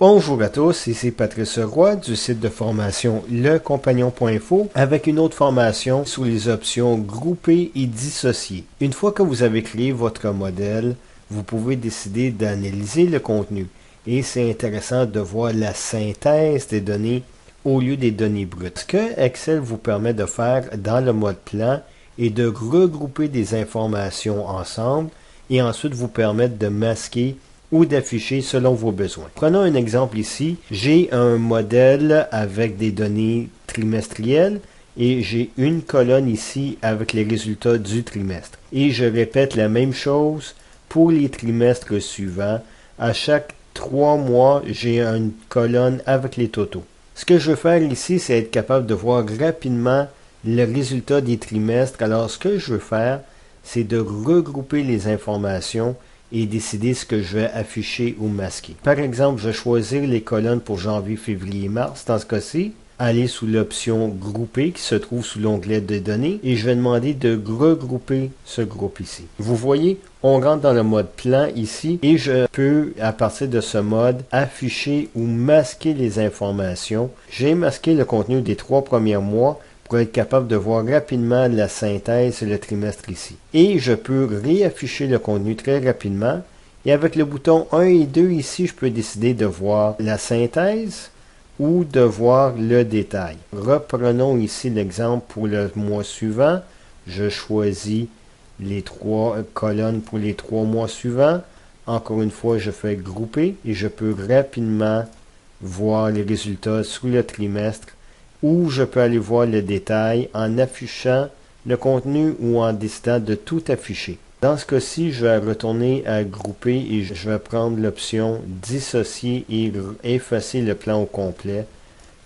Bonjour à tous, ici Patrice Roy du site de formation lecompagnon.info avec une autre formation sur les options grouper et dissocier. Une fois que vous avez créé votre modèle, vous pouvez décider d'analyser le contenu et c'est intéressant de voir la synthèse des données au lieu des données brutes. Ce que Excel vous permet de faire dans le mode plan est de regrouper des informations ensemble et ensuite vous permettre de masquer ou d'afficher selon vos besoins. Prenons un exemple ici. J'ai un modèle avec des données trimestrielles et j'ai une colonne ici avec les résultats du trimestre. Et je répète la même chose pour les trimestres suivants. À chaque 3 mois, j'ai une colonne avec les totaux. Ce que je veux faire ici, c'est être capable de voir rapidement le résultat des trimestres. Alors, ce que je veux faire, c'est de regrouper les informations et décider ce que je vais afficher ou masquer. Par exemple, je vais choisir les colonnes pour janvier, février, mars. Dans ce cas-ci, aller sous l'option grouper qui se trouve sous l'onglet de données et je vais demander de regrouper ce groupe ici. Vous voyez, on rentre dans le mode plan ici et je peux, à partir de ce mode, afficher ou masquer les informations. J'ai masqué le contenu des 3 premiers mois pour être capable de voir rapidement la synthèse et le trimestre ici. Et je peux réafficher le contenu très rapidement. Et avec le bouton 1 et 2 ici, je peux décider de voir la synthèse ou de voir le détail. Reprenons ici l'exemple pour le mois suivant. Je choisis les 3 colonnes pour les 3 mois suivants. Encore une fois, je fais grouper et je peux rapidement voir les résultats sur le trimestre ou je peux aller voir le détail en affichant le contenu ou en décidant de tout afficher. Dans ce cas-ci, je vais retourner à grouper et je vais prendre l'option dissocier et effacer le plan au complet.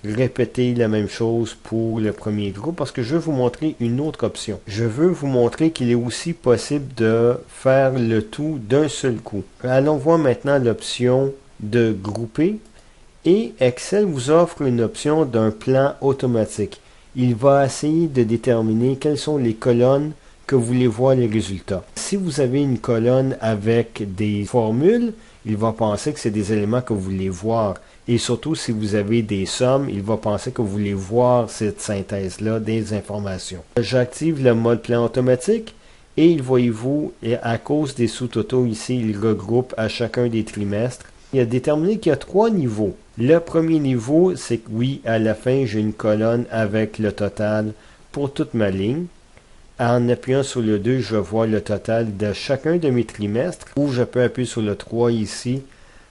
Répéter la même chose pour le premier groupe parce que je veux vous montrer une autre option. Je veux vous montrer qu'il est aussi possible de faire le tout d'un seul coup. Allons voir maintenant l'option de grouper. Et Excel vous offre une option d'un plan automatique. Il va essayer de déterminer quelles sont les colonnes que vous voulez voir les résultats. Si vous avez une colonne avec des formules, il va penser que c'est des éléments que vous voulez voir. Et surtout, si vous avez des sommes, il va penser que vous voulez voir cette synthèse-là des informations. J'active le mode plan automatique et voyez-vous, à cause des sous-totaux ici, il regroupe à chacun des trimestres. Il a déterminé qu'il y a 3 niveaux. Le premier niveau, c'est que oui, à la fin, j'ai une colonne avec le total pour toute ma ligne. En appuyant sur le 2, je vais voir le total de chacun de mes trimestres. Ou je peux appuyer sur le 3 ici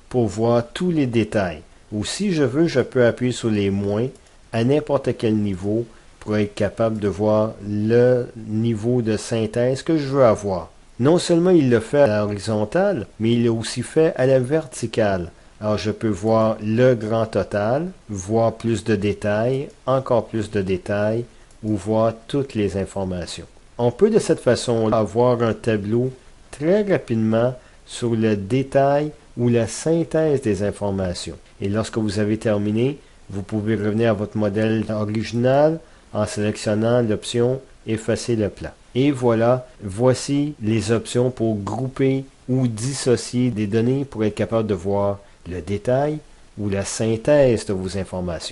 pour voir tous les détails. Ou si je veux, je peux appuyer sur les moins à n'importe quel niveau pour être capable de voir le niveau de synthèse que je veux avoir. Non seulement il le fait à l'horizontale, mais il l'a aussi fait à la verticale. Alors je peux voir le grand total, voir plus de détails, encore plus de détails, ou voir toutes les informations. On peut de cette façon avoir un tableau très rapidement sur le détail ou la synthèse des informations. Et lorsque vous avez terminé, vous pouvez revenir à votre modèle original en sélectionnant l'option effacer le plan. Et voilà, voici les options pour grouper ou dissocier des données pour être capable de voir le détail ou la synthèse de vos informations.